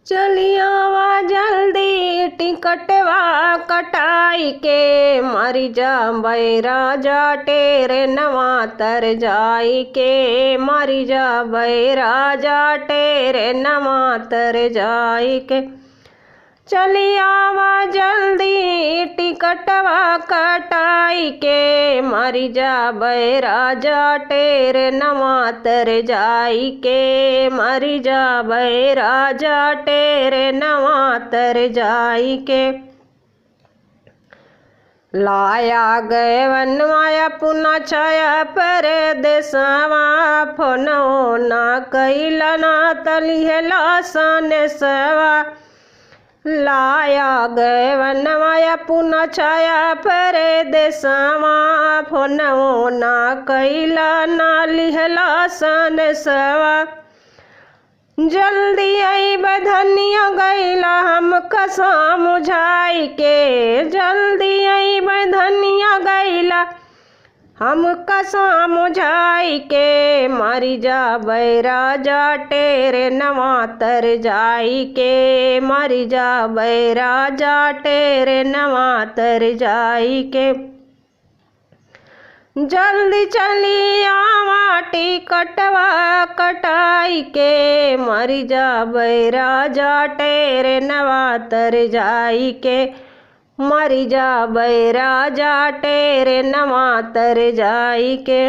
चलियावा जल्दी टिकटवा कटाई के मरी जा बैराजा टेरे नवा तर जाई के मरी जा बैराजा टेरे नवा तर जाई के। चलियावा जल्दी टिकटवा कटाई के मरी जा बैराजा टेरे नवा तर जाई के मरी जा बैराजा टेरे नवा तर जाई के। लाया गए वनवाया पुना छाया पर देसवा फोनो ना कैला ना तलिहला सन सवा। लाया गए वनवाया पुना छाया पर देसवा फोनो ना कैला ना लिहला सन सवा। जल्दी आई बधनिया गैला हम कसा मुझाई के जल्दी आई बधनिया गैला हम कसा मुझाई के मरी जा बैराजा टेरे नवा तर जाई के मरी जा बैराजा टेरे नवा तर जाई के। जल्दी चली आवा टिकटवा कटाई के मरी जा बैराजा टेरे नवा तर जाई के मरी जा बैराजा टेरे नवा तर जाई के।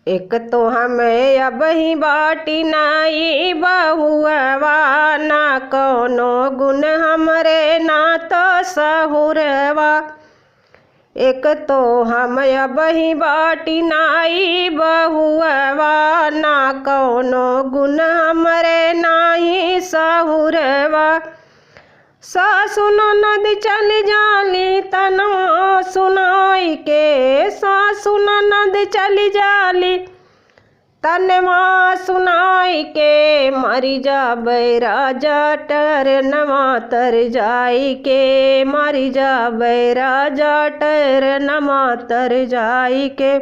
एक तो हमें अब ही बाटी नाई बहुआ ना कोनो गुण हमरे ना तो सहुरवा। एक तो हम अब ही बाटी नाई बहुआ ना कोनो गुण हमरे नाही सहुरवा। सासु ननद चली जाली तना सुनाई के सासु ननद चली जाली तनवा सुनाई के मरी जा बैराजा टेरे नवा तर जाई के मरी जा बैराजा टेरे नवा तर जाई के।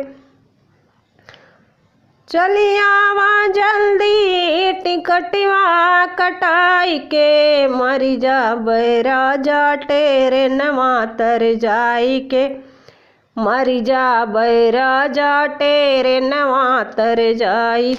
चलियावा जल्दी टिकटवा कटाई के मरी जा बैराजा टेरे नवा तर जाई के मरी जा बैराजा टेरे नवा तर जाई।